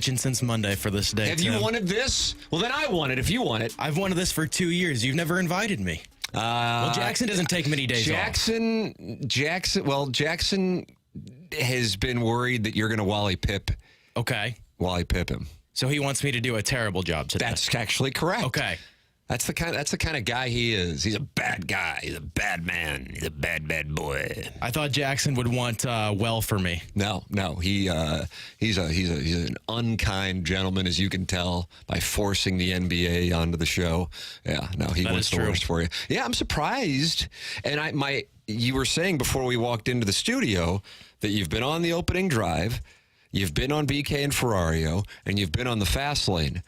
Since Monday for this day. Have you wanted this? Well, then I want it if you want it. I've wanted this for 2 years. You've never invited me. Well, Jackson doesn't take many days Jackson has been worried that you're going to Wally Pip him. So he wants me to do a terrible job today. That's actually correct. Okay. That's the kind of guy he is. He's a bad guy. He's a bad man. He's a bad boy. I thought Jackson would want well for me. No. He's an unkind gentleman, as you can tell by forcing the NBA onto the show. Yeah, no, he wants the worst for you. Yeah, I'm surprised. And you were saying before we walked into the studio that you've been on the opening drive, you've been on BK and Ferrario, and you've been on the fast lane,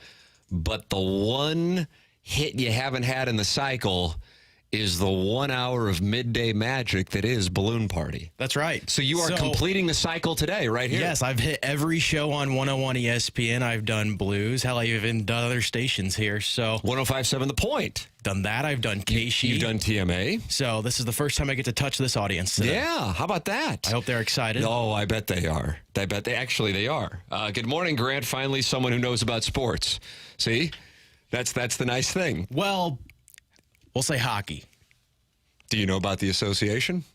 but the one hit you haven't had in the cycle is the 1 hour of midday magic that is Balloon Party. That's right. So you are completing the cycle today, right here. Yes, I've hit every show on 101 ESPN. I've done blues. Hell, I've even done other stations here. So 105.7 The Point. Done that. I've done Keishi. You've done TMA. So this is the first time I get to touch this audience today. Yeah, how about that? I hope they're excited. Oh, I bet they are. I bet they are. Good morning, Grant. Finally, someone who knows about sports. See? That's the nice thing. Well, we'll say hockey. Do you know about the association?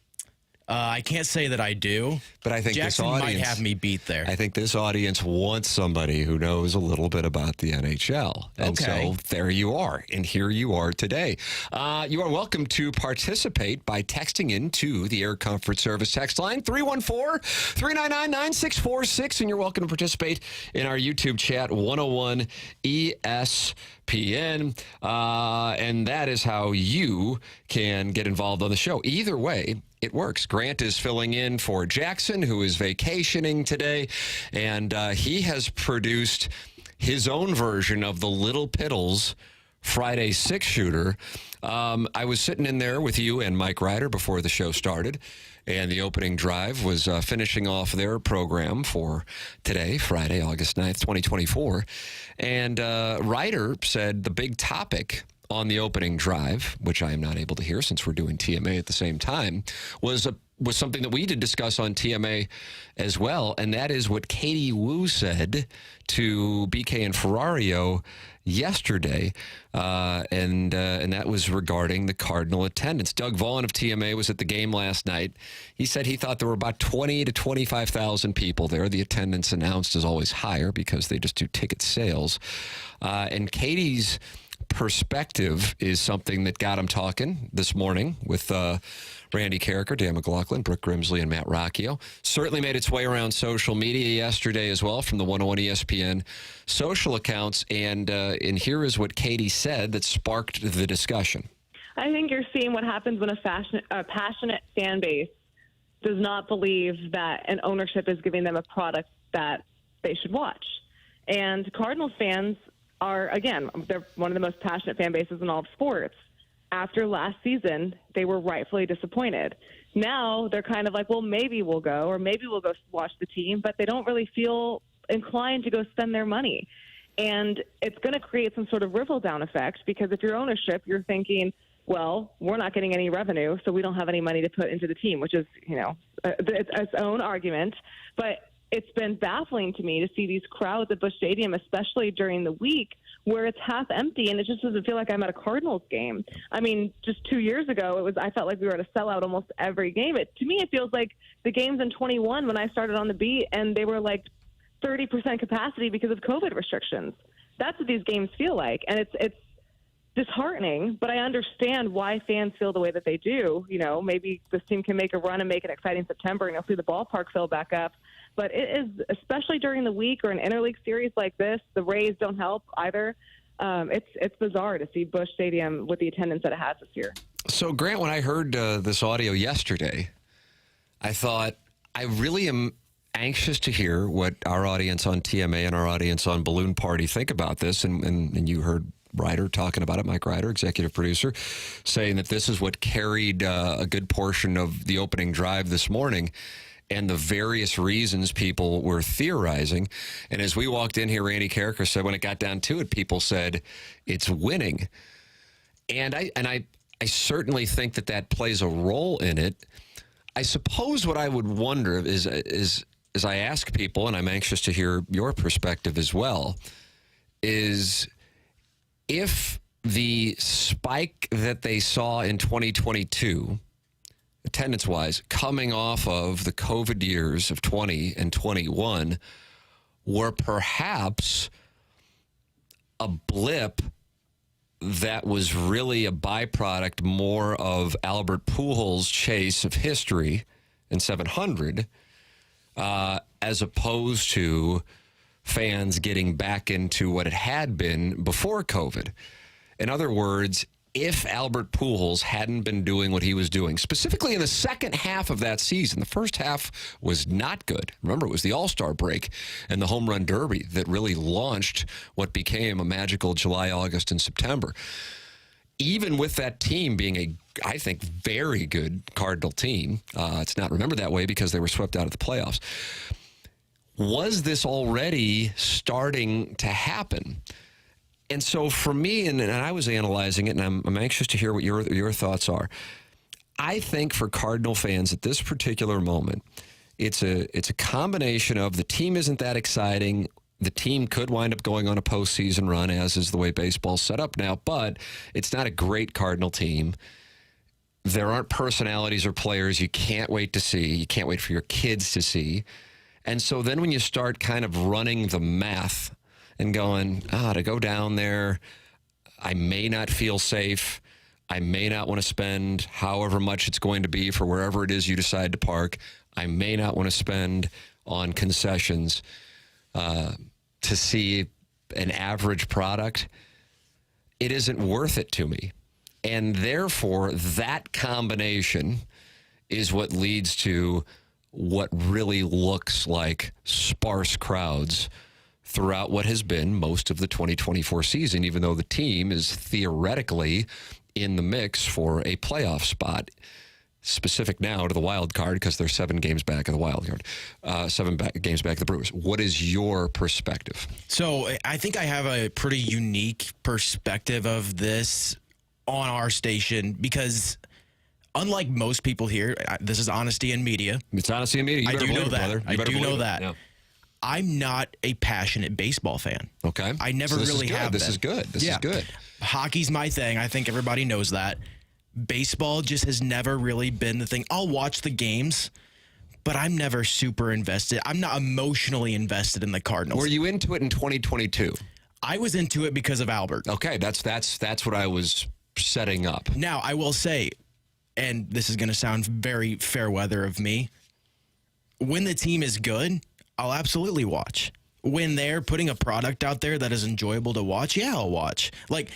I can't say that I do. But I think Jackson this audience might have me beat there. I think this audience wants somebody who knows a little bit about the NHL. And so there you are. And here you are today. You are welcome to participate by texting into the Air Comfort Service text line, 314-399-9646. And you're welcome to participate in our YouTube chat, 101 ESPN. And that is how you can get involved on the show. Either way, it works. Grant is filling in for Jackson, who is vacationing today, and he has produced his own version of the Little Piddles Friday six-shooter. I was sitting in there with you and Mike Ryder before the show started, and the opening drive was finishing off their program for today, Friday, August 9th, 2024. And Ryder said the big topic on the opening drive, which I am not able to hear since we're doing TMA at the same time, was something that we did discuss on TMA as well, and that is what Katie Woo said to BK and Ferrario yesterday, and that was regarding the Cardinal attendance. Doug Vaughn of TMA was at the game last night. He said he thought there were about 20 to 25,000 people there. The attendance announced is always higher because they just do ticket sales. And Katie's perspective is something that got him talking this morning with Randy Carricker, Dan McLaughlin, Brooke Grimsley, and Matt Rocchio. Certainly made its way around social media yesterday as well from the 101 ESPN social accounts. And here is what Katie said that sparked the discussion. I think you're seeing what happens when a passionate fan base does not believe that an ownership is giving them a product that they should watch. And Cardinals fans are, again, they're one of the most passionate fan bases in all of sports. After last season, they were rightfully disappointed. Now they're kind of like, well, maybe we'll go, or maybe we'll go watch the team, but they don't really feel inclined to go spend their money. And it's going to create some sort of ripple-down effect, because if you're ownership, you're thinking, well, we're not getting any revenue, so we don't have any money to put into the team, which is, its own argument. But it's been baffling to me to see these crowds at Busch Stadium, especially during the week, where it's half empty, and it just doesn't feel like I'm at a Cardinals game. I mean, just 2 years ago, I felt like we were at a sellout almost every game. To me, it feels like the games in 21 when I started on the beat, and they were like 30% capacity because of COVID restrictions. That's what these games feel like, and it's disheartening, but I understand why fans feel the way that they do. Maybe this team can make a run and make it exciting in September, and you'll see the ballpark fill back up. But it is, especially during the week or an interleague series like this, the Rays don't help either. It's bizarre to see Busch Stadium with the attendance that it has this year. So, Grant, when I heard this audio yesterday, I thought, I really am anxious to hear what our audience on TMA and our audience on Balloon Party think about this. And you heard Ryder talking about it, Mike Ryder, executive producer, saying that this is what carried a good portion of the opening drive this morning, and the various reasons people were theorizing. And as we walked in here, Randy Carricker said when it got down to it, people said it's winning. And I certainly think that plays a role in it. I suppose what I would wonder is as I ask people, and I'm anxious to hear your perspective as well, is if the spike that they saw in 2022, attendance-wise, coming off of the COVID years of 20 and 21, were perhaps a blip that was really a byproduct more of Albert Pujols' chase of history in 700, as opposed to fans getting back into what it had been before COVID. In other words, if Albert Pujols hadn't been doing what he was doing, specifically in the second half of that season, the first half was not good. Remember, it was the All-Star break and the Home Run Derby that really launched what became a magical July, August, and September. Even with that team being I think, very good Cardinal team, it's not remembered that way because they were swept out of the playoffs. Was this already starting to happen? And so for me, and I was analyzing it, and I'm anxious to hear what your thoughts are. I think for Cardinal fans at this particular moment, it's a combination of the team isn't that exciting. The team could wind up going on a postseason run, as is the way baseball's set up now, but it's not a great Cardinal team. There aren't personalities or players you can't wait to see. You can't wait for your kids to see. And so then when you start kind of running the math and going, to go down there, I may not feel safe. I may not want to spend however much it's going to be for wherever it is you decide to park. I may not want to spend on concessions to see an average product. It isn't worth it to me. And therefore, that combination is what leads to what really looks like sparse crowds throughout what has been most of the 2024 season, even though the team is theoretically in the mix for a playoff spot, specific now to the wild card because they're 7 games back of the wild card, 7 games back of the Brewers. What is your perspective? So I think I have a pretty unique perspective of this on our station because unlike most people here, this is honesty in media. It's honesty in media. I do know that. Brother. I do know that. Yeah. I'm not a passionate baseball fan. Okay. I never really have been. This is good. This is good. Hockey's my thing. I think everybody knows that. Baseball just has never really been the thing. I'll watch the games, but I'm never super invested. I'm not emotionally invested in the Cardinals. Were you into it in 2022? I was into it because of Albert. Okay, that's what I was setting up. Now, I will say, and this is going to sound very fair weather of me, when the team is good, I'll absolutely watch. When they're putting a product out there that is enjoyable to watch, yeah, I'll watch. Like,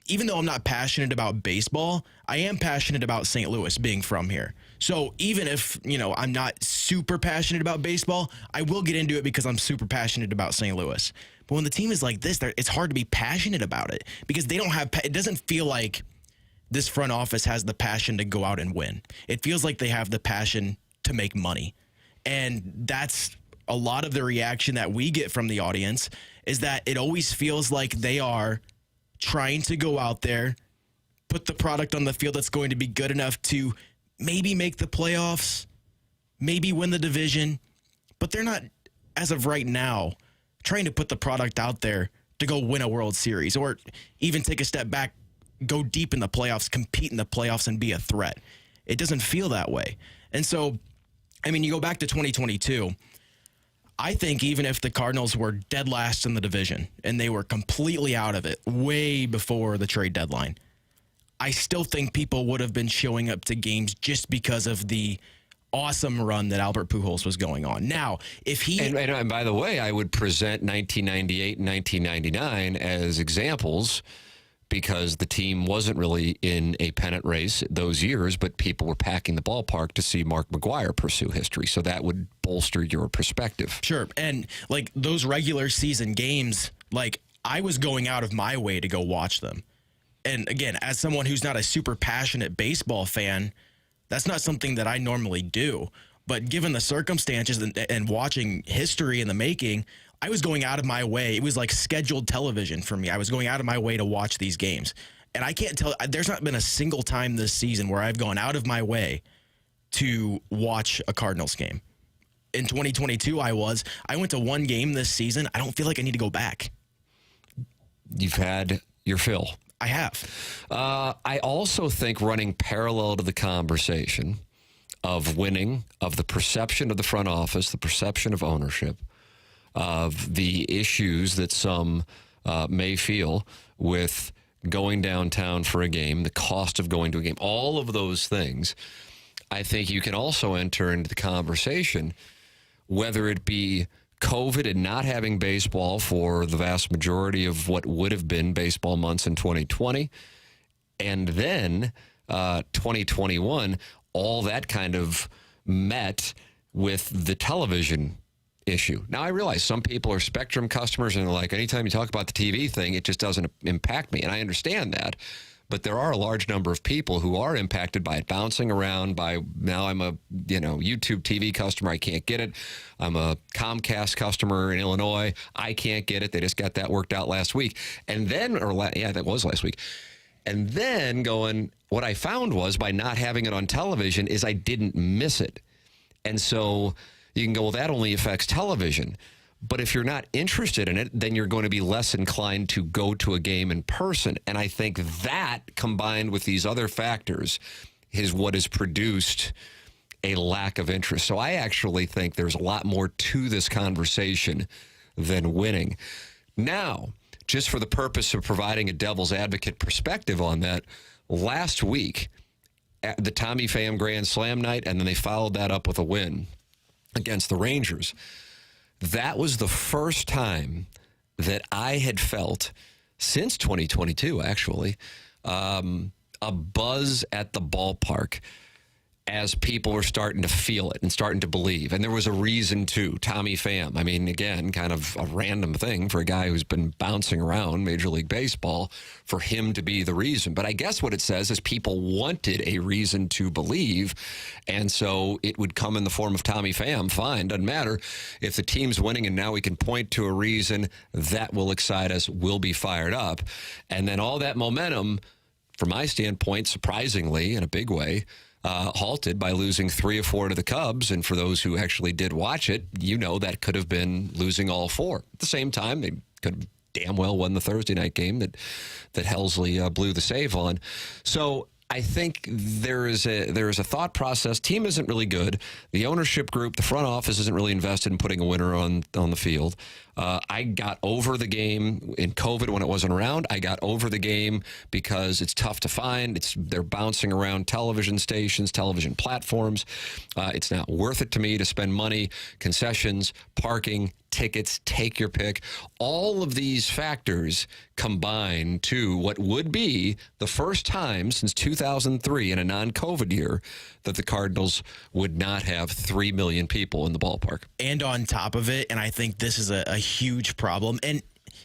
even though I'm not passionate about baseball, I am passionate about St. Louis, being from here. So even if, I'm not super passionate about baseball, I will get into it because I'm super passionate about St. Louis. But when the team is like this, it's hard to be passionate about it because they don't have, it doesn't feel like this front office has the passion to go out and win. It feels like they have the passion to make money. And that's a lot of the reaction that we get from the audience is that it always feels like they are trying to go out there, put the product on the field that's going to be good enough to maybe make the playoffs, maybe win the division, but they're not, as of right now, trying to put the product out there to go win a World Series or even take a step back, go deep in the playoffs, compete in the playoffs, and be a threat. It doesn't feel that way. And so, you go back to 2022, I think even if the Cardinals were dead last in the division and they were completely out of it way before the trade deadline, I still think people would have been showing up to games just because of the awesome run that Albert Pujols was going on. Now, if he... And by the way, I would present 1998 and 1999 as examples because the team wasn't really in a pennant race those years, but people were packing the ballpark to see Mark McGwire pursue history. So that would bolster your perspective. Sure. And like those regular season games, like I was going out of my way to go watch them. And again, as someone who's not a super passionate baseball fan, that's not something that I normally do. But given the circumstances and watching history in the making, I was going out of my way. It was like scheduled television for me. I was going out of my way to watch these games. And I can't tell, there's not been a single time this season where I've gone out of my way to watch a Cardinals game. in 2022 I went to one game this season. I don't feel like I need to go back. You've had your fill. I have. I also think running parallel to the conversation of winning, of the perception of the front office, the perception of ownership, of the issues that some may feel with going downtown for a game, the cost of going to a game, all of those things, I think you can also enter into the conversation, whether it be COVID and not having baseball for the vast majority of what would have been baseball months in 2020, and then 2021, all that kind of met with the television issue. Now, I realize some people are Spectrum customers and they're like, anytime you talk about the TV thing, it just doesn't impact me. And I understand that. But there are a large number of people who are impacted by it bouncing around. Now I'm a YouTube TV customer. I can't get it. I'm a Comcast customer in Illinois. I can't get it. They just got that worked out last week. And then, that was last week. And then what I found was by not having it on television is I didn't miss it. And so you can go, well, that only affects television. But if you're not interested in it, then you're going to be less inclined to go to a game in person. And I think that, combined with these other factors, is what has produced a lack of interest. So I actually think there's a lot more to this conversation than winning. Now, just for the purpose of providing a devil's advocate perspective on that, last week, at the Tommy Pham Grand Slam night, and then they followed that up with a win against the Rangers. That was the first time that I had felt, since 2022, actually, a buzz at the ballpark as people were starting to feel it and starting to believe. And there was a reason to. Tommy Pham, I mean, again, kind of a random thing for a guy who's been bouncing around Major League Baseball, for him to be the reason. But I guess what it says is people wanted a reason to believe, and so it would come in the form of Tommy Pham. Fine, doesn't matter. If the team's winning and now we can point to a reason that will excite us, we'll be fired up. And then all that momentum, from my standpoint, surprisingly, in a big way, halted by losing 3 of 4 to the Cubs. And for those who actually did watch it, that could have been losing all 4. At the same time, they could have damn well won the Thursday night game that Helsley blew the save on. So I think there is a thought process. Team isn't really good. The ownership group, the front office isn't really invested in putting a winner on the field. I got over the game in COVID when it wasn't around. I got over the game because it's tough to find. They're bouncing around television stations, television platforms. It's not worth it to me to spend money, concessions, parking, tickets, take your pick. All of these factors combine to what would be the first time since 2003 in a non-COVID year that the Cardinals would not have 3 million people in the ballpark. And on top of it, and I think this is a huge problem, and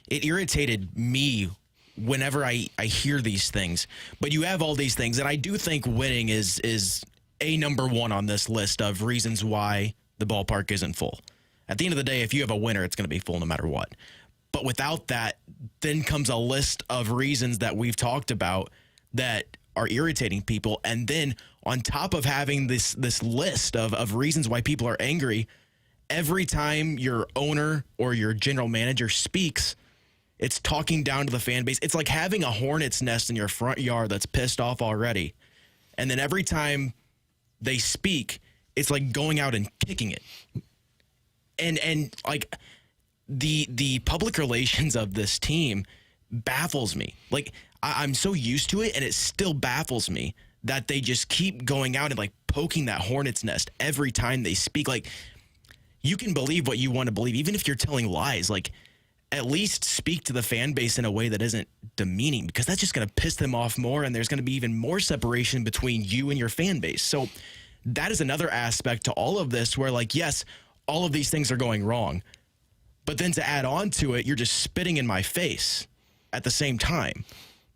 it irritated me whenever I hear these things. But you have all these things, and I do think winning is a number one on this list of reasons why the ballpark isn't full. At the end of the day, if you have a winner, it's going to be full no matter what. But without that, then comes a list of reasons that we've talked about that are irritating people. And then on top of having this list of reasons why people are angry, every time your owner or your general manager speaks, it's talking down to the fan base. It's like having a hornet's nest in your front yard that's pissed off already. And then every time they speak, it's like going out and kicking it. And like the public relations of this team baffles me. Like I'm so used to it, and it still baffles me that they just keep going out and like poking that hornet's nest every time they speak. Like, you can believe what you want to believe, even if you're telling lies. Like, at least speak to the fan base in a way that isn't demeaning, because that's just going to piss them off more, and there's going to be even more separation between you and your fan base. So that is another aspect to all of this where, like, yes, all of these things are going wrong, but then to add on to it, you're just spitting in my face at the same time.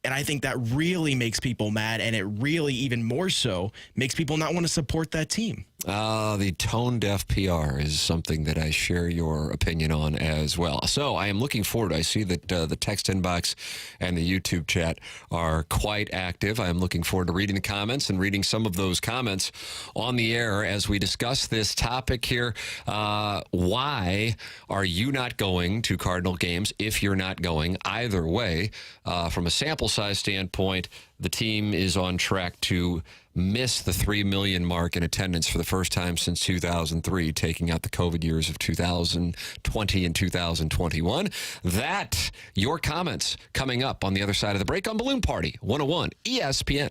And I think that really makes people mad, and it really, even more so, makes people not want to support that team. The tone-deaf PR is something that I share your opinion on as well. So I am looking forward. I see that the text inbox and the YouTube chat are quite active. I am looking forward to reading the comments and reading some of those comments on the air as we discuss this topic here. Why are you not going to Cardinal games if you're not going? Either way, from a sample size standpoint, the team is on track to miss the 3 million mark in attendance for the first time since 2003, taking out the COVID years of 2020 and 2021. Your comments coming up on the other side of the break on Balloon Party 101 ESPN.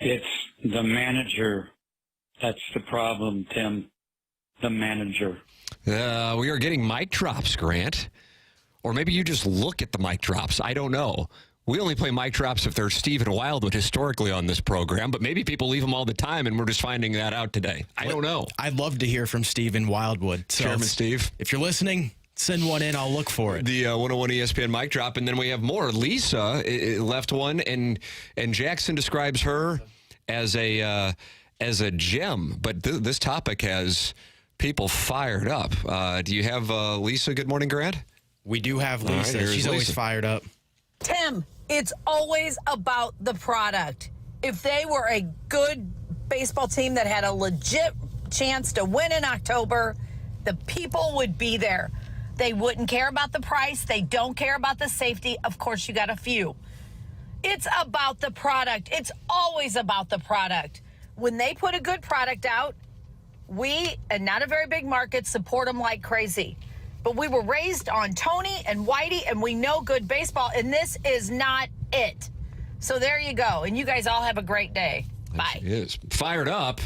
It's the manager. That's the problem, Tim. The manager. We are getting mic drops, Grant. Or maybe you just look at the mic drops. I don't know. We only play mic drops if they're Stephen Wildwood historically on this program, but maybe people leave them all the time, and we're just finding that out today. I don't know. I'd love to hear from Stephen Wildwood. So Chairman Steve. If you're listening, send one in. I'll look for it. The 101 ESPN mic drop, and then we have more. Lisa left one, and Jackson describes her as a gem, but this topic has people fired up. Do you have Lisa? Good morning, Grant. We do have Lisa. Right, She's always Lisa. fired up. Tim, it's always about the product. If they were a good baseball team that had a legit chance to win in October, the people would be there. They wouldn't care about the price. They don't care about the safety. Of course, you got a few. It's about the product. It's always about the product. When they put a good product out, we, and not a very big market, support them like crazy. But we were raised on Tony and Whitey, and we know good baseball, and this is not it. So there you go. And you guys all have a great day. Bye. She is fired up,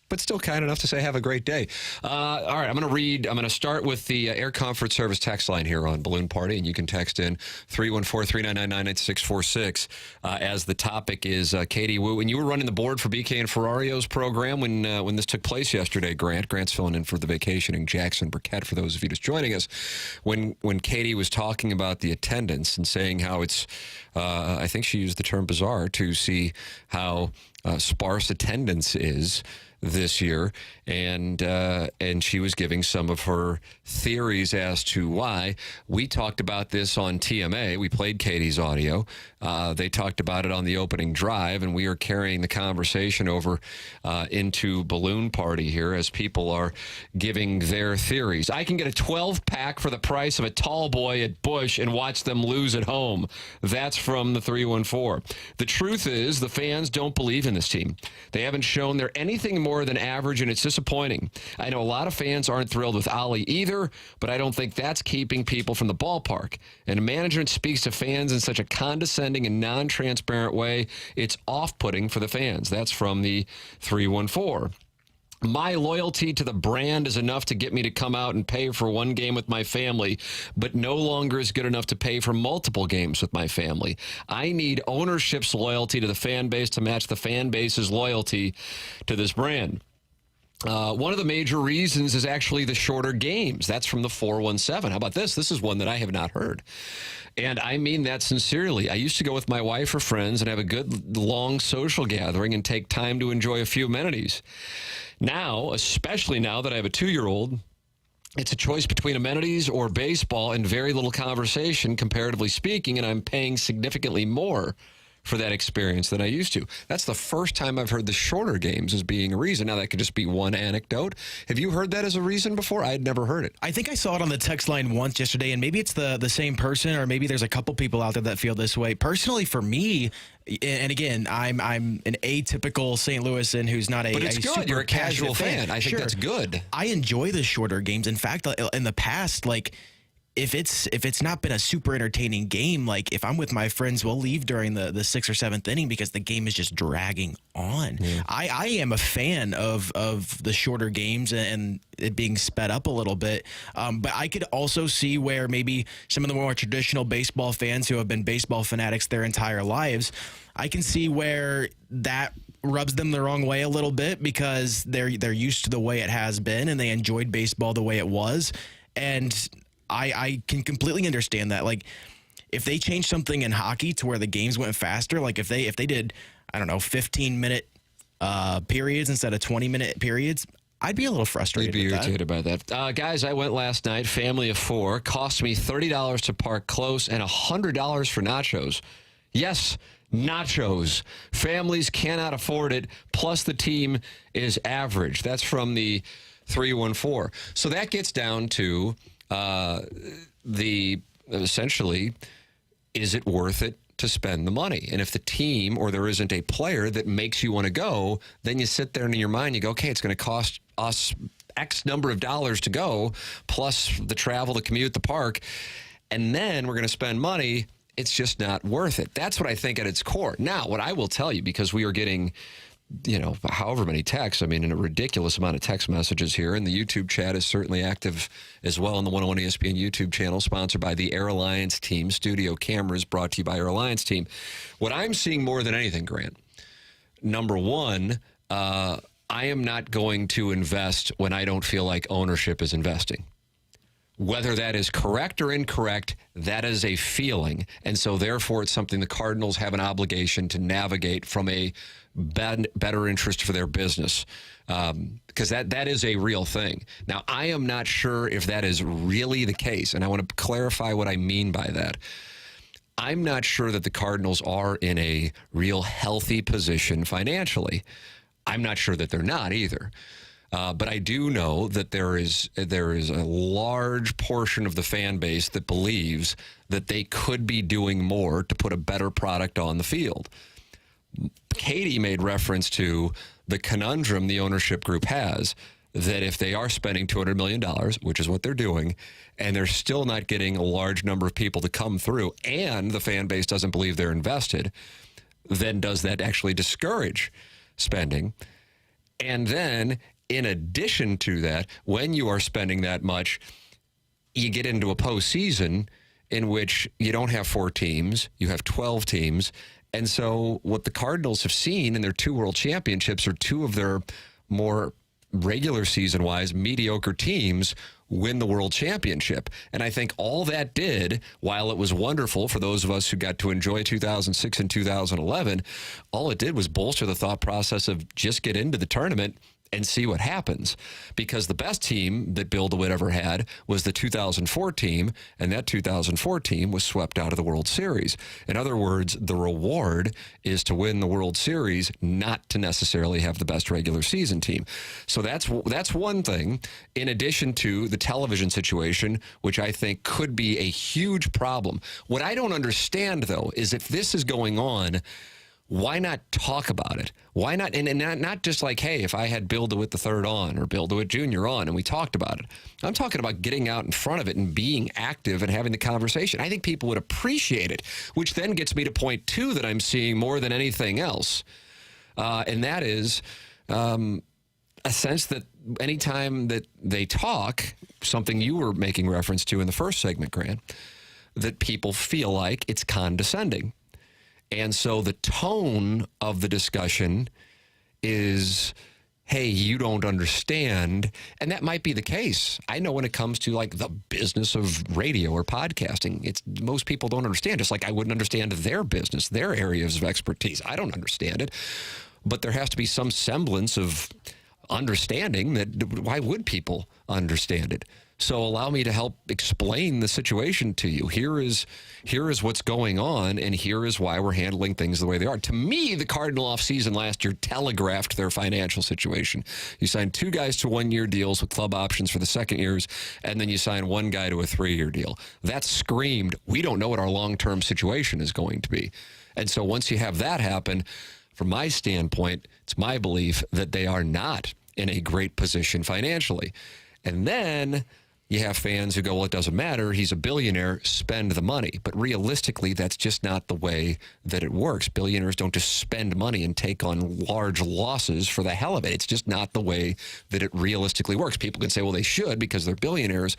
but still kind enough to say have a great day. All right, I'm going to start with the Air Comfort Service text line here on Balloon Party, and you can text in 314-399-9646 as the topic is Katie Wu. And you were running the board for BK and Ferrario's program when this took place yesterday, Grant. Grant's filling in for the vacationing Jackson Burkett, for those of you just joining us. When Katie was talking about the attendance and saying how it's, I think she used the term bizarre to see how sparse attendance is this year, and she was giving some of her theories as to why. We talked about this on TMA. We played Katie's audio. They talked about it on the opening drive, and we are carrying the conversation over into Balloon Party here as people are giving their theories. I can get a 12-pack for the price of a tall boy at Busch and watch them lose at home. That's from the 314. The truth is the fans don't believe in this team. They haven't shown they're anything more than average, and it's disappointing. I know a lot of fans aren't thrilled with Ollie either, but I don't think that's keeping people from the ballpark. And management speaks to fans in such a condescending and non-transparent way, it's off-putting for the fans. That's from the 314. My loyalty to the brand is enough to get me to come out and pay for one game with my family, but no longer is good enough to pay for multiple games with my family. I need ownership's loyalty to the fan base to match the fan base's loyalty to this brand. One of the major reasons is actually the shorter games. That's from the 417. How about this? This is one that I have not heard. And I mean that sincerely. I used to go with my wife or friends and have a good long social gathering and take time to enjoy a few amenities. Now, especially now that I have a 2-year-old, it's a choice between amenities or baseball and very little conversation, comparatively speaking, and I'm paying significantly more for that experience than I used to. That's the first time I've heard the shorter games as being a reason. Now, that could just be one anecdote. Have you heard that as a reason before? I had never heard it. I think I saw it on the text line once yesterday, and maybe it's the same person, or maybe there's a couple people out there that feel this way. Personally, for me, and again, I'm an atypical St. Louisan who's not a But it's good. super You're a casual passionate fan. I think that's good. I enjoy the shorter games. In fact, in the past, like, if it's not been a super entertaining game, like if I'm with my friends, we'll leave during the 6th or 7th inning because the game is just dragging on. Yeah. I am a fan of the shorter games and it being sped up a little bit. But I could also see where maybe some of the more traditional baseball fans who have been baseball fanatics their entire lives, I can see where that rubs them the wrong way a little bit because they're used to the way it has been and they enjoyed baseball the way it was. And I can completely understand that. Like, if they changed something in hockey to where the games went faster, like if they did, I don't know, 15-minute periods instead of 20-minute periods, I'd be a little frustrated. You'd be irritated by that. Guys, I went last night, family of 4, cost me $30 to park close and $100 for nachos. Yes, nachos. Families cannot afford it, plus the team is average. That's from the 314. So that gets down to essentially, is it worth it to spend the money? And if the team or there isn't a player that makes you want to go, then you sit there and in your mind you go, okay, it's going to cost us X number of dollars to go, plus the travel, the commute, the park, and then we're going to spend money. it's just not worth it. That's what I think at its core. Now, what I will tell you, because we are getting, however many texts, in a ridiculous amount of text messages here, and the YouTube chat is certainly active as well on the 101 ESPN YouTube channel, sponsored by the Air Alliance team. Studio cameras brought to you by Air Alliance team. What I'm seeing more than anything, Grant, number one, I am not going to invest when I don't feel like ownership is investing. Whether that is correct or incorrect, that is a feeling. And so therefore, it's something the Cardinals have an obligation to navigate from a better interest for their business, because that is a real thing. Now, I am not sure if that is really the case, and I want to clarify what I mean by that. I'm not sure that the Cardinals are in a real healthy position financially. I'm not sure that they're not either. But I do know that there is a large portion of the fan base that believes that they could be doing more to put a better product on the field. Katie made reference to the conundrum the ownership group has, that if they are spending $200 million, which is what they're doing, and they're still not getting a large number of people to come through, and the fan base doesn't believe they're invested, then does that actually discourage spending? And then, in addition to that, when you are spending that much, you get into a postseason in which you don't have 4 teams, you have 12 teams. And so what the Cardinals have seen in their 2 world championships are 2 of their more regular season-wise mediocre teams win the world championship. And I think all that did, while it was wonderful for those of us who got to enjoy 2006 and 2011, all it did was bolster the thought process of just get into the tournament and see what happens. Because the best team that Bill DeWitt ever had was the 2004 team, and that 2004 team was swept out of the World Series. In other words, the reward is to win the World Series, not to necessarily have the best regular season team. So that's one thing, in addition to the television situation, which I think could be a huge problem. What I don't understand, though, is if this is going on, why not talk about it? Why not? And not just like, hey, if I had Bill DeWitt III on or Bill DeWitt Jr. on and we talked about it. I'm talking about getting out in front of it and being active and having the conversation. I think people would appreciate it, which then gets me to point 2 that I'm seeing more than anything else. And that is a sense that anytime that they talk, something you were making reference to in the first segment, Grant, that people feel like it's condescending. And so the tone of the discussion is, hey, you don't understand. And that might be the case. I know when it comes to like the business of radio or podcasting, most people don't understand, just like I wouldn't understand their business, their areas of expertise. I don't understand it. But there has to be some semblance of understanding that why would people understand it? So allow me to help explain the situation to you. Here is what's going on, and here is why we're handling things the way they are. To me, the Cardinal offseason last year telegraphed their financial situation. You signed 2 guys to 1-year deals with club options for the second years, and then you signed 1 guy to a 3-year deal. That screamed, we don't know what our long-term situation is going to be. And so once you have that happen, from my standpoint, it's my belief that they are not in a great position financially. And then you have fans who go, well, it doesn't matter. He's a billionaire. Spend the money. But realistically, that's just not the way that it works. Billionaires don't just spend money and take on large losses for the hell of it. It's just not the way that it realistically works. People can say, well, they should because they're billionaires,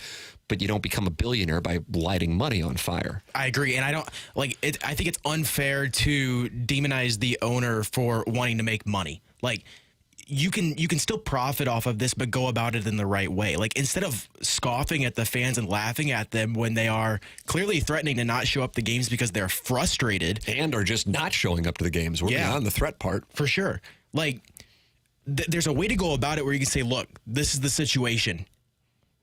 but you don't become a billionaire by lighting money on fire. I agree. And I don't like it. I think it's unfair to demonize the owner for wanting to make money. Like, you can still profit off of this, but go about it in the right way. Like, instead of scoffing at the fans and laughing at them when they are clearly threatening to not show up to games because they're frustrated. And are just not showing up to the games. We're beyond the threat part. For sure. Like, there's a way to go about it where you can say, look, this is the situation.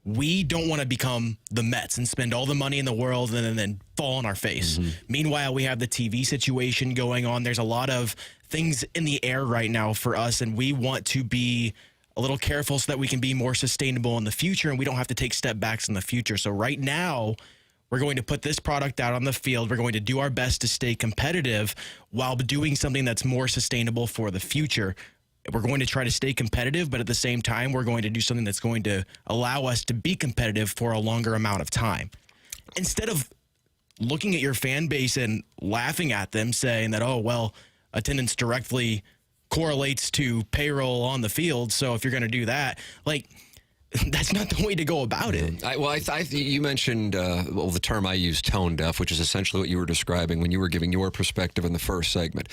We don't want to become the Mets and spend all the money in the world and then fall on our face. Mm-hmm. Meanwhile, we have the TV situation going on. There's a lot of things in the air right now for us, and we want to be a little careful so that we can be more sustainable in the future and we don't have to take step backs in the future. So right now, we're going to put this product out on the field. We're going to do our best to stay competitive while doing something that's more sustainable for the future. We're going to try to stay competitive, but at the same time, we're going to do something that's going to allow us to be competitive for a longer amount of time. Instead of looking at your fan base and laughing at them, saying that, oh, well, attendance directly correlates to payroll on the field. So if you're going to do that, like, that's not the way to go about it. You mentioned, the term I use, tone deaf, which is essentially what you were describing when you were giving your perspective in the first segment.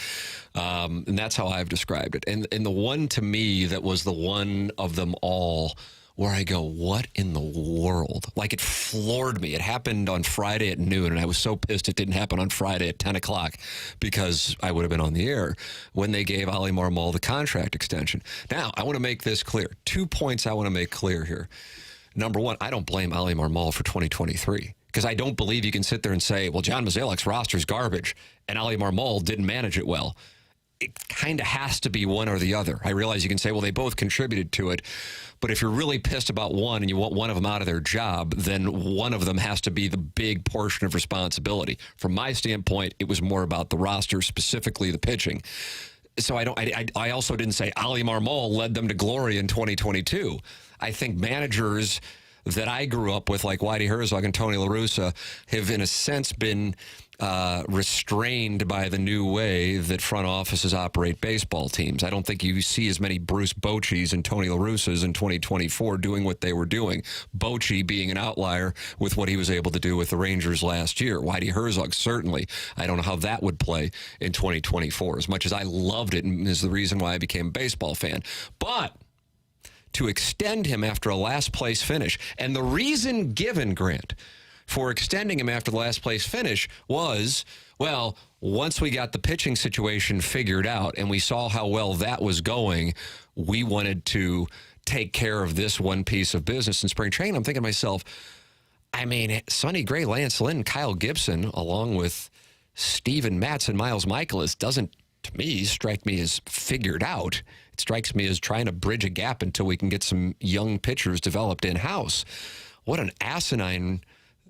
And that's how I've described it. And the one to me that was the one of them all where I go, what in the world? Like, it floored me. It happened on Friday at noon, and I was so pissed it didn't happen on Friday at 10 o'clock because I would have been on the air when they gave Ali Marmol the contract extension. Now, I want to make this clear. 2 points I want to make clear here. Number one, I don't blame Ali Marmol for 2023 because I don't believe you can sit there and say, well, John Mozeliak's roster's garbage and Ali Marmol didn't manage it well. It kind of has to be one or the other. I realize you can say, well, they both contributed to it. But if you're really pissed about one and you want one of them out of their job, then one of them has to be the big portion of responsibility. From my standpoint, it was more about the roster, specifically the pitching. So I also didn't say Ali Marmol led them to glory in 2022. I think managers that I grew up with, like Whitey Herzog and Tony La Russa, have in a sense been restrained by the new way that front offices operate baseball teams. I don't think you see as many Bruce Bochy's and Tony La Russas in 2024 doing what they were doing. Bochy being an outlier with what he was able to do with the Rangers last year. Whitey Herzog, certainly. I don't know how that would play in 2024, as much as I loved it and is the reason why I became a baseball fan. But to extend him after a last-place finish, and the reason given, Grant, for extending him after the last place finish was, well, once we got the pitching situation figured out and we saw how well that was going, we wanted to take care of this one piece of business in spring training. I'm thinking to myself, I mean, Sonny Gray, Lance Lynn, Kyle Gibson, along with Steven Matz and Miles Michaelis doesn't, to me, strike me as figured out. It strikes me as trying to bridge a gap until we can get some young pitchers developed in-house. What an asinine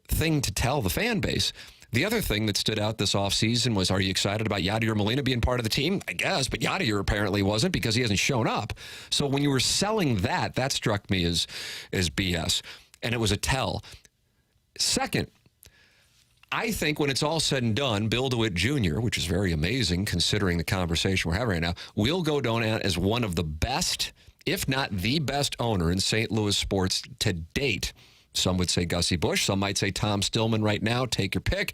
thing to tell the fan base. The other thing that stood out this offseason was, are you excited about Yadier Molina being part of the team? I guess, but Yadier apparently wasn't because he hasn't shown up. So when you were selling that struck me as BS, and it was a tell. Second, I think when it's all said and done, Bill DeWitt Jr., which is very amazing considering the conversation we're having right now, will go down as one of the best, if not the best owner in St. Louis sports to date. Some would say Gussie Busch. Some might say Tom Stillman right now. Take your pick.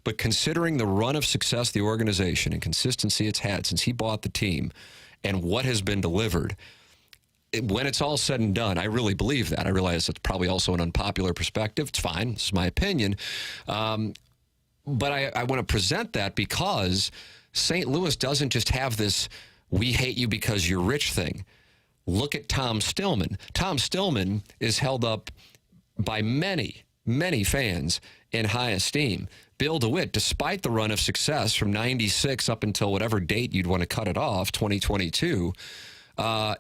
But considering the run of success the organization and consistency it's had since he bought the team and what has been delivered, when it's all said and done, I really believe that. I realize it's probably also an unpopular perspective. It's fine. It's my opinion. But I want to present that because St. Louis doesn't just have this we hate you because you're rich thing. Look at Tom Stillman. Tom Stillman is held up by many, many fans in high esteem. Bill DeWitt, despite the run of success from 96 up until whatever date you'd want to cut it off, 2022,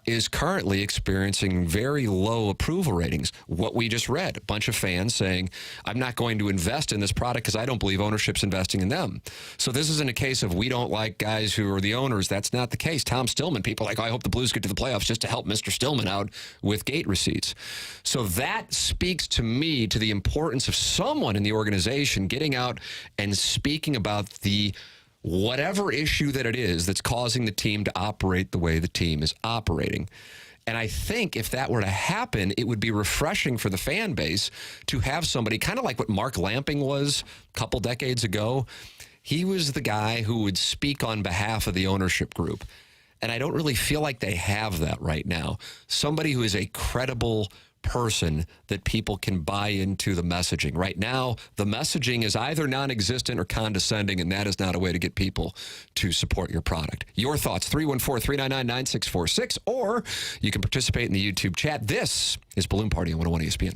is currently experiencing very low approval ratings. What we just read, a bunch of fans saying, I'm not going to invest in this product because I don't believe ownership's investing in them. So this isn't a case of we don't like guys who are the owners. That's not the case. Tom Stillman, people are like, I hope the Blues get to the playoffs just to help Mr. Stillman out with gate receipts. So that speaks to me to the importance of someone in the organization getting out and speaking about the whatever issue that it is that's causing the team to operate the way the team is operating. And I think if that were to happen, it would be refreshing for the fan base to have somebody kind of like what Mark Lamping was a couple decades ago. He was the guy who would speak on behalf of the ownership group. And I don't really feel like they have that right now. Somebody who is a credible person that people can buy into the messaging. Right now, the messaging is either non-existent or condescending, and that is not a way to get people to support your product. Your thoughts, 314-399-9646, or you can participate in the YouTube chat. This is Balloon Party on 101 ESPN.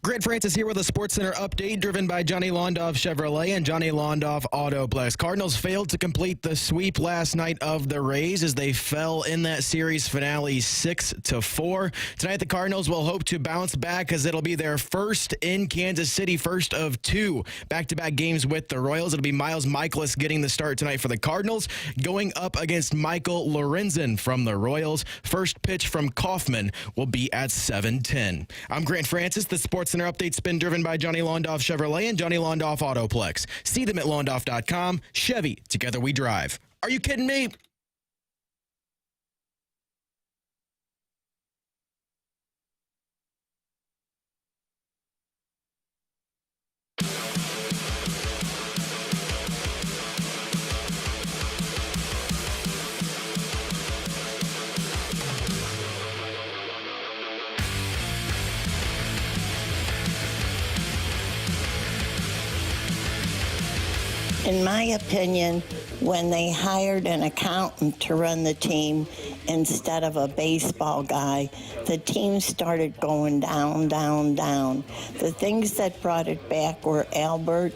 Grant Francis here with a SportsCenter update driven by Johnny Londoff Chevrolet and Johnny Londoff Autoplex. Cardinals failed to complete the sweep last night of the Rays as they fell in that series finale 6-4. Tonight, the Cardinals will hope to bounce back as it'll be their first in Kansas City, first of two back-to-back games with the Royals. It'll be Miles Mikolas getting the start tonight for the Cardinals, going up against Michael Lorenzen from the Royals. First pitch from Kaufman will be at 7:10. I'm Grant Francis. The SportsCenter update's been driven by Johnny Londoff Chevrolet and Johnny Londoff Autoplex. See them at londoff.com. Chevy, together we drive. Are you kidding me? In my opinion, when they hired an accountant to run the team instead of a baseball guy, the team started going down, down, down. The things that brought it back were Albert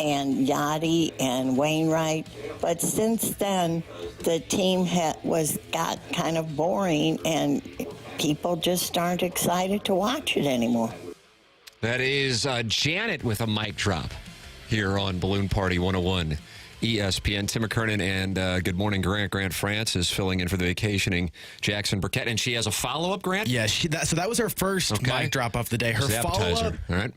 and Yachty and Wainwright. But since then, the team got kind of boring, and people just aren't excited to watch it anymore. That is Janet with a mic drop here on Balloon Party 101 ESPN. Tim McKernan and Good Morning Grant. Grant Francis filling in for the vacationing Jackson Burkett. And she has a follow-up, Grant? Yeah, so that was her first mic drop of the day. Her follow-up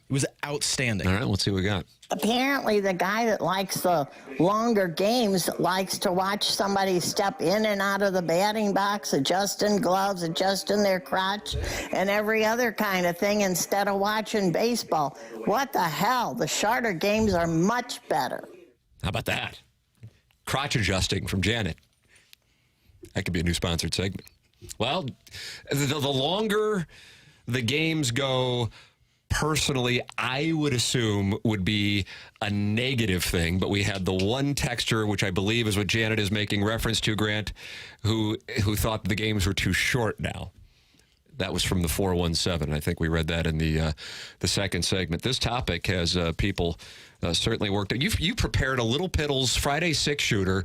was outstanding. All right, let's see what we got. Apparently, the guy that likes the longer games likes to watch somebody step in and out of the batting box, adjusting gloves, adjusting their crotch, and every other kind of thing instead of watching baseball. What the hell? The shorter games are much better. How about that? Crotch adjusting from Janet. That could be a new sponsored segment. Well, the longer the games go, personally, I would assume would be a negative thing. But we had the one texter, which I believe is what Janet is making reference to, Grant, who thought the games were too short now. That was from the 417. I think we read that in the second segment. This topic has people certainly worked. You prepared a Little Piddles Friday six-shooter,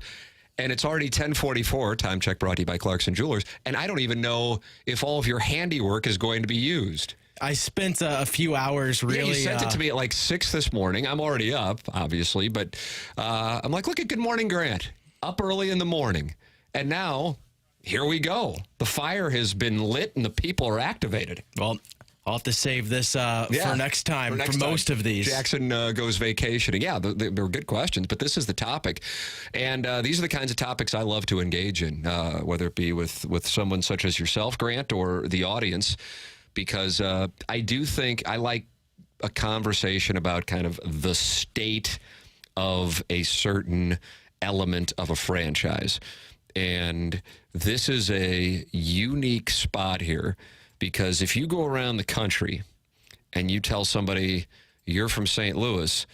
and it's already 10:44. Time check brought to you by Clarkson Jewelers. And I don't even know if all of your handiwork is going to be used. I spent a few hours really. Yeah, you sent it to me at like 6 this morning. I'm already up, obviously, but I'm like, look at Good Morning Grant, up early in the morning. And now, here we go. The fire has been lit and the people are activated. Well, I'll have to save this for next time, for most of these. Jackson goes vacationing. Yeah, they were good questions, but this is the topic. And these are the kinds of topics I love to engage in, whether it be with someone such as yourself, Grant, or the audience, because I do think I like a conversation about kind of the state of a certain element of a franchise. And this is a unique spot here because if you go around the country and you tell somebody you're from St. Louis,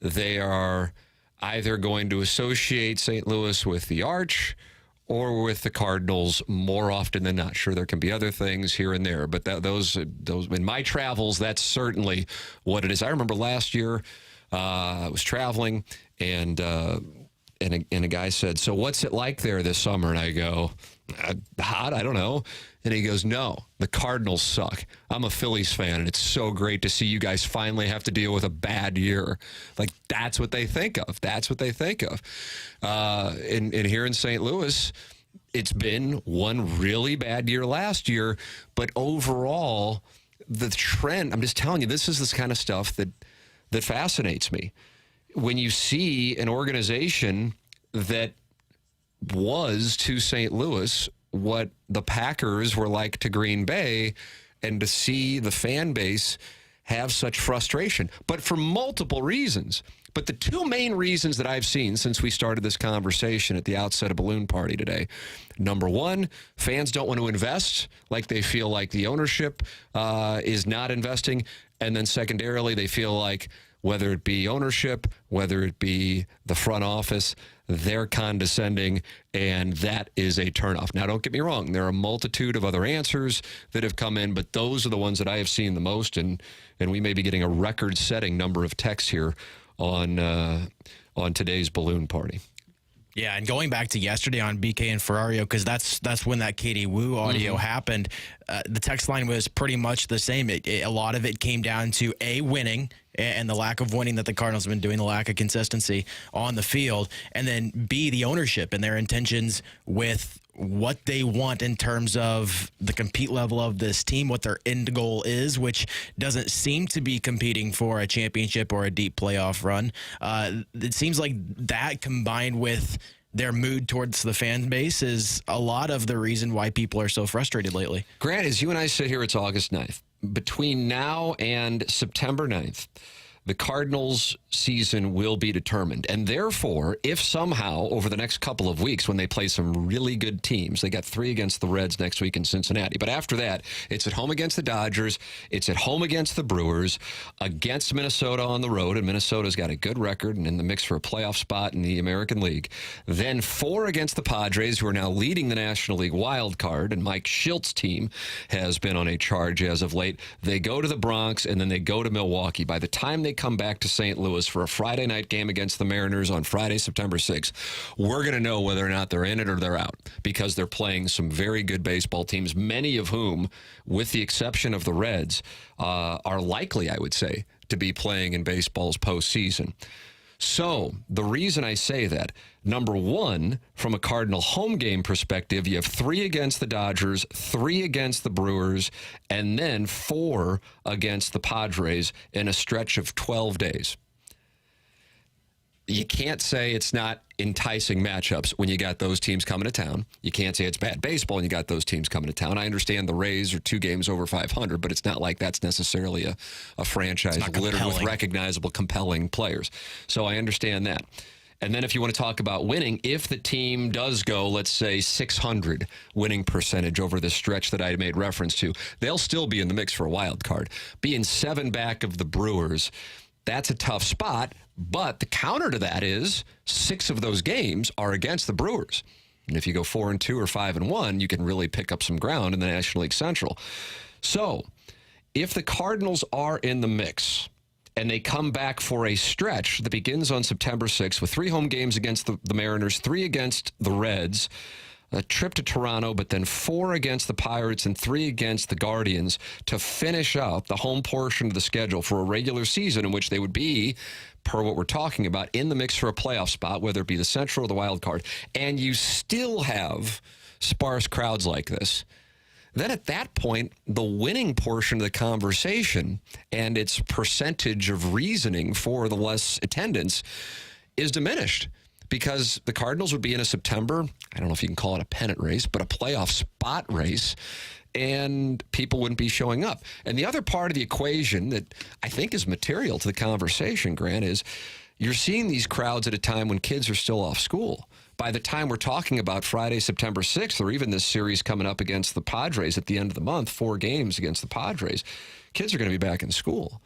they are either going to associate St. Louis with the Arch or with the Cardinals more often than not. Sure, there can be other things here and there, but those in my travels, that's certainly what it is. I remember last year I was traveling and a guy said, "So what's it like there this summer?" And I go, "Hot, I don't know." And he goes, "No, the Cardinals suck. I'm a Phillies fan, and it's so great to see you guys finally have to deal with a bad year." Like, that's what they think of. That's what they think of. And here in St. Louis, it's been one really bad year last year, but overall, the trend, I'm just telling you, this is this kind of stuff that fascinates me. When you see an organization that was to St. Louis what the Packers were like to Green Bay, and to see the fan base have such frustration, but for multiple reasons. But the two main reasons that I've seen since we started this conversation at the outset of Balloon Party today, number one, fans don't want to invest, like they feel like the ownership is not investing. And then secondarily, they feel like, whether it be ownership, whether it be the front office, they're condescending, and that is a turnoff. Now, don't get me wrong. There are a multitude of other answers that have come in, but those are the ones that I have seen the most, and we may be getting a record-setting number of texts here on today's balloon party. Yeah, and going back to yesterday on BK and Ferrario, because that's when that Katie Wu audio happened, the text line was pretty much the same. A lot of it came down to, A, winning, and the lack of winning that the Cardinals have been doing, the lack of consistency on the field, and then B, the ownership and their intentions with what they want in terms of the compete level of this team, what their end goal is, which doesn't seem to be competing for a championship or a deep playoff run. It seems like that combined with their mood towards the fan base is a lot of the reason why people are so frustrated lately. Grant, as you and I sit here, it's August 9th. Between now and September 9th, the Cardinals' season will be determined. And therefore, if somehow over the next couple of weeks when they play some really good teams, they got 3 against the Reds next week in Cincinnati. But after that, it's at home against the Dodgers. It's at home against the Brewers, against Minnesota on the road. And Minnesota's got a good record and in the mix for a playoff spot in the American League. Then 4 against the Padres, who are now leading the National League wild card. And Mike Schilt's team has been on a charge as of late. They go to the Bronx and then they go to Milwaukee. By the time they come back to St. Louis for a Friday night game against the Mariners on Friday, September 6th, we're going to know whether or not they're in it or they're out, because they're playing some very good baseball teams, many of whom, with the exception of the Reds, are likely, I would say, to be playing in baseball's postseason. So the reason I say that, number one, from a Cardinal home game perspective, you have 3 against the Dodgers, 3 against the Brewers, and then 4 against the Padres in a stretch of 12 days. You can't say it's not enticing matchups when you got those teams coming to town. You can't say it's bad baseball when you got those teams coming to town. I understand the Rays are 2 games over 500, but it's not like that's necessarily a franchise littered with recognizable, compelling players. So I understand that. And then if you want to talk about winning, if the team does go, let's say, 600 winning percentage over the stretch that I made reference to, they'll still be in the mix for a wild card. Being 7 back of the Brewers, that's a tough spot. But the counter to that is 6 of those games are against the Brewers. And if you go 4-2 or 5-1, you can really pick up some ground in the National League Central. So if the Cardinals are in the mix and they come back for a stretch that begins on September 6th with 3 home games against the Mariners, 3 against the Reds, a trip to Toronto, but then 4 against the Pirates and 3 against the Guardians to finish out the home portion of the schedule for a regular season in which they would be, per what we're talking about, in the mix for a playoff spot, whether it be the Central or the wild card, and you still have sparse crowds like this, then at that point, the winning portion of the conversation and its percentage of reasoning for the less attendance is diminished. Because the Cardinals would be in a September, I don't know if you can call it a pennant race, but a playoff spot race, and people wouldn't be showing up. And the other part of the equation that I think is material to the conversation, Grant, is you're seeing these crowds at a time when kids are still off school. By the time we're talking about Friday, September 6th, or even this series coming up against the Padres at the end of the month, 4 games against the Padres, kids are going to be back in school.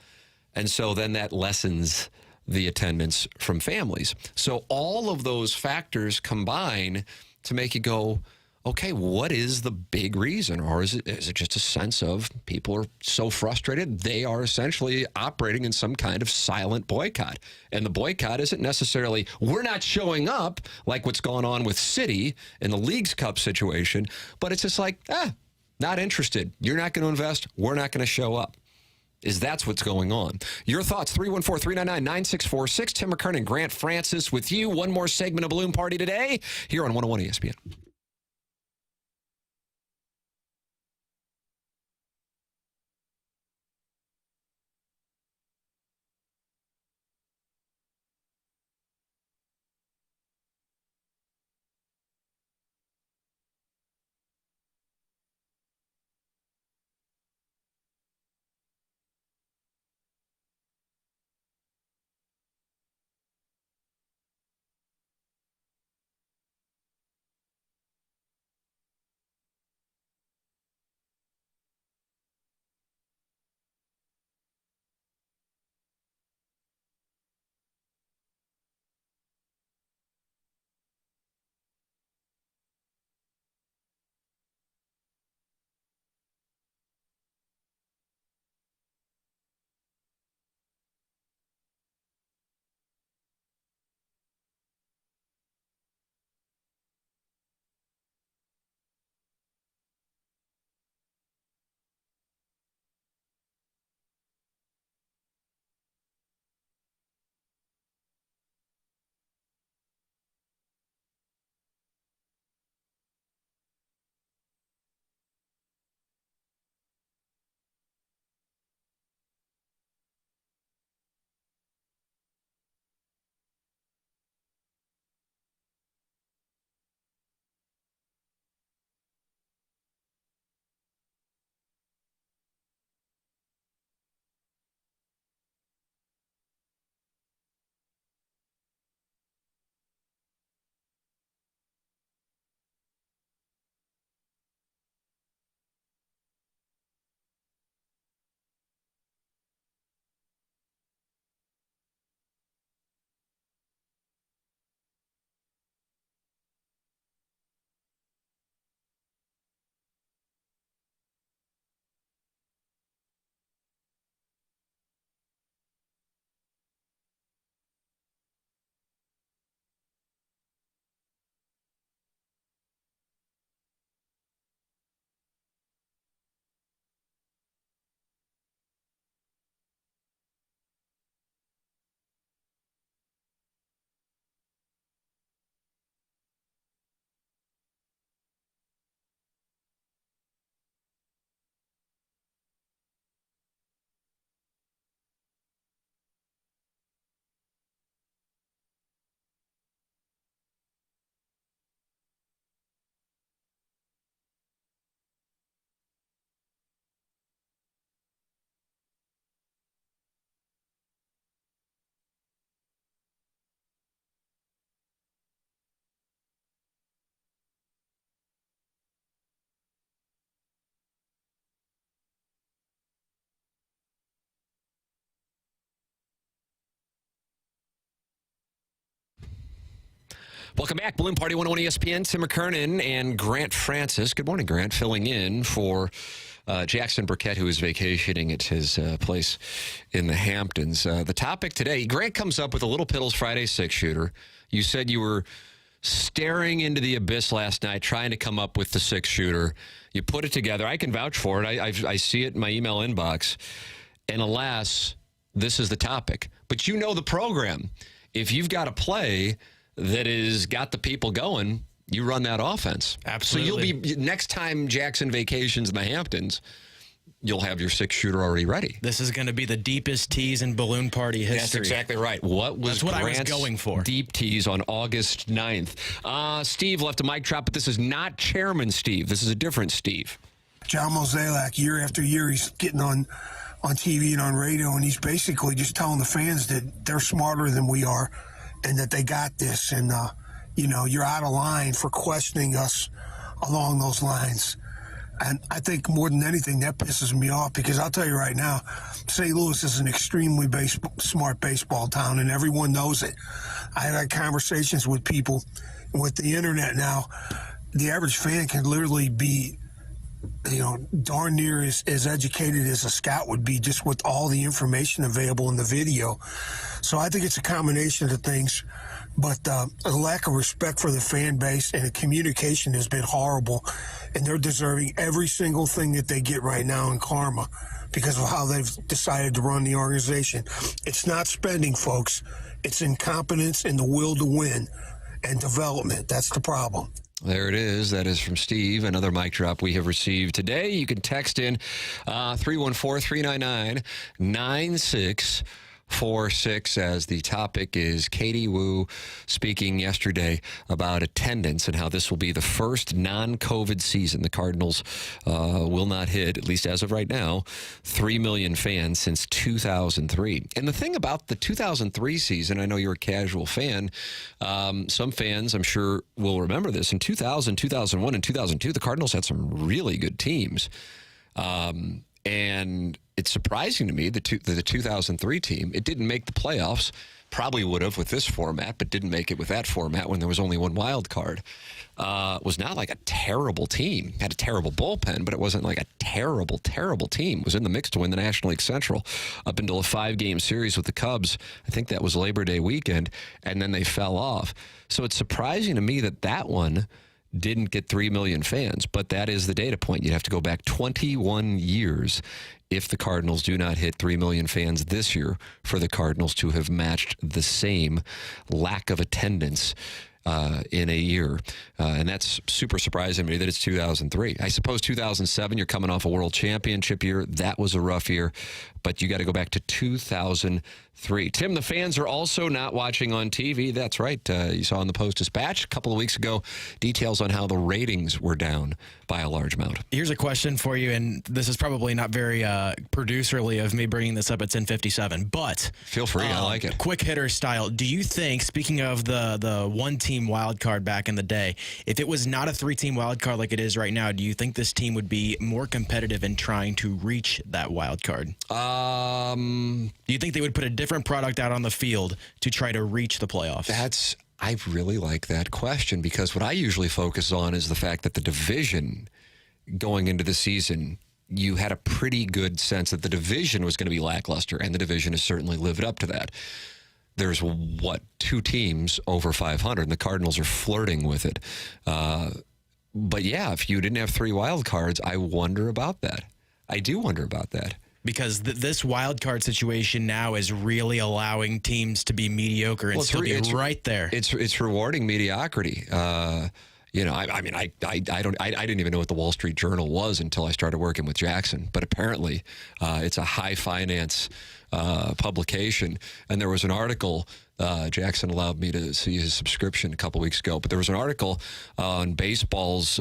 And so then that lessens the attendance from families. So all of those factors combine to make you go, okay, what is the big reason? Or is it just a sense of people are so frustrated, they are essentially operating in some kind of silent boycott. And the boycott isn't necessarily, we're not showing up, like what's going on with City in the Leagues Cup situation, but it's just like, not interested. You're not going to invest. We're not going to show up. That's what's going on. Your thoughts, 314-399-9646. Tim McKernan, Grant Francis with you. One more segment of Balloon Party today here on 101 ESPN. Welcome back. Balloon Party 101 ESPN. Tim McKernan and Grant Francis. Good morning, Grant. Filling in for Jackson Burkett, who is vacationing at his place in the Hamptons. The topic today, Grant comes up with a Little Piddles Friday six-shooter. You said you were staring into the abyss last night trying to come up with the six-shooter. You put it together. I can vouch for it. I see it in my email inbox. And alas, this is the topic. But you know the program. If you've got a play that has got the people going, you run that offense. Absolutely. So you'll be, next time Jackson vacations in the Hamptons, you'll have your six-shooter already ready. This is going to be the deepest tease in Balloon Party history. That's exactly right. What was That's what Grant's I was going for. Deep tease on August 9th. Steve left a mic drop, but this is not Chairman Steve. This is a different Steve. John Mozeliak, year after year, he's getting on TV and on radio, and he's basically just telling the fans that they're smarter than we are and that they got this. And, you're out of line for questioning us along those lines. And I think more than anything, that pisses me off because I'll tell you right now, St. Louis is an extremely smart baseball town, and everyone knows it. I've had conversations with people with the internet now. The average fan can literally be darn near as educated as a scout would be just with all the information available in the video. So I think it's a combination of things, but a lack of respect for the fan base and the communication has been horrible, and they're deserving every single thing that they get right now in karma because of how they've decided to run the organization. It's not spending, folks. It's incompetence and the will to win and development. That's the problem. There it is. That is from Steve. Another mic drop we have received today. You can text in 314-399-9646 as the topic is Katie Wu speaking yesterday about attendance and how this will be the first non-COVID season. The Cardinals will not hit, at least as of right now, 3 million fans since 2003. And the thing about the 2003 season, I know you're a casual fan. Some fans, I'm sure, will remember this. In 2000, 2001, and 2002, the Cardinals had some really good teams. And it's surprising to me that the 2003 team, it didn't make the playoffs. Probably would have with this format, but didn't make it with that format when there was only one wild card. Was not like a terrible team. Had a terrible bullpen, but it wasn't like a terrible, terrible team. Was in the mix to win the National League Central up until a 5-game series with the Cubs. I think that was Labor Day weekend, and then they fell off. So it's surprising to me that one didn't get 3 million fans, but that is the data point. You'd have to go back 21 years if the Cardinals do not hit 3 million fans this year for the Cardinals to have matched the same lack of attendance in a year. And that's super surprising to me that it's 2003. I suppose 2007, you're coming off a world championship year. That was a rough year, but you got to go back to 2003. Tim, the fans are also not watching on TV. That's right. You saw in the Post-Dispatch a couple of weeks ago details on how the ratings were down by a large amount. Here's a question for you, and this is probably not very producerly of me bringing this up at 10:57, but feel free. I like it. Quick hitter style. Do you think, speaking of the one-team wild card back in the day, if it was not a 3-team wild card like it is right now, do you think this team would be more competitive in trying to reach that wild card? Do you think they would put a different product out on the field to try to reach the playoffs? I really like that question because what I usually focus on is the fact that the division going into the season, you had a pretty good sense that the division was going to be lackluster, and the division has certainly lived up to that. There's, 2 teams over 500, and the Cardinals are flirting with it. But, yeah, if you didn't have 3 wild cards, I wonder about that. I do wonder about that. Because this wild card situation now is really allowing teams to be mediocre and still be right there. It's rewarding mediocrity. I didn't even know what the Wall Street Journal was until I started working with Jackson. But apparently, it's a high finance publication. And there was an article. Jackson allowed me to see his subscription a couple weeks ago. But there was an article on baseball's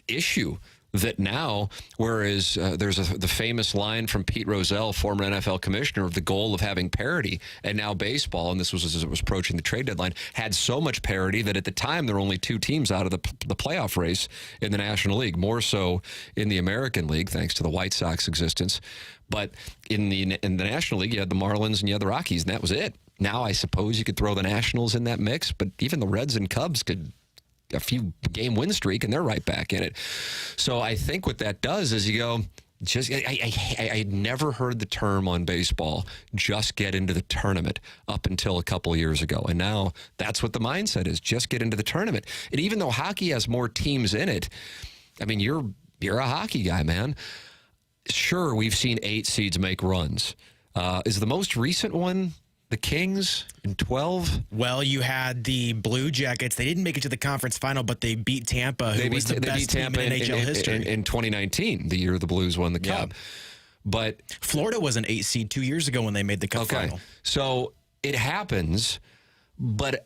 issue that now, whereas there's the famous line from Pete Rozelle, former NFL commissioner, of the goal of having parity, and now baseball, and this was as it was approaching the trade deadline, had so much parity that at the time there were only 2 teams out of the playoff race in the National League, more so in the American League, thanks to the White Sox existence. But in the National League, you had the Marlins and you had the Rockies, and that was it. Now I suppose you could throw the Nationals in that mix, but even the Reds and Cubs could a few game win streak, and they're right back in it. So I think what that does is you go, I had never heard the term on baseball, just get into the tournament, up until a couple years ago. And now that's what the mindset is, just get into the tournament. And even though hockey has more teams in it, I mean, you're a hockey guy, man. Sure, we've seen 8 seeds make runs. Is the most recent one the Kings in 12? Well, you had the Blue Jackets. They didn't make it to the conference final, but they beat Tampa, who was the best team in NHL history. In 2019, the year the Blues won the Cup. But Florida was an 8 seed 2 years ago when they made the Cup final. So it happens, but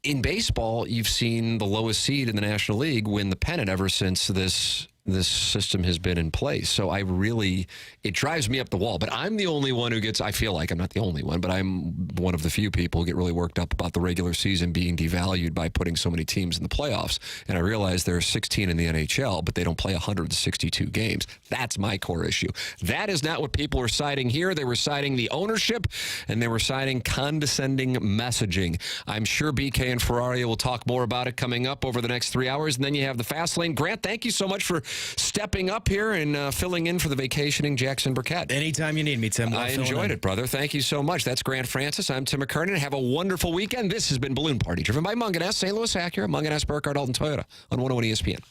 in baseball, you've seen the lowest seed in the National League win the pennant ever since this system has been in place. So it drives me up the wall. But I'm the only one who I feel like I'm not the only one, but I'm one of the few people who get really worked up about the regular season being devalued by putting so many teams in the playoffs. And I realize there are 16 in the NHL, but they don't play 162 games. That's my core issue. That is not what people were citing here. They were citing the ownership, and they were citing condescending messaging. I'm sure BK and Ferrari will talk more about it coming up over the next 3 hours. And then you have the Fast Lane. Grant, thank you so much for stepping up here and filling in for the vacationing Jackson Burkett. Anytime you need me, Tim. I enjoyed it, brother. Thank you so much. That's Grant Francis. I'm Tim McKernan. Have a wonderful weekend. This has been Balloon Party, driven by Munganess, St. Louis Acura, Munganess, Burkhardt, Alton Toyota on 101 ESPN.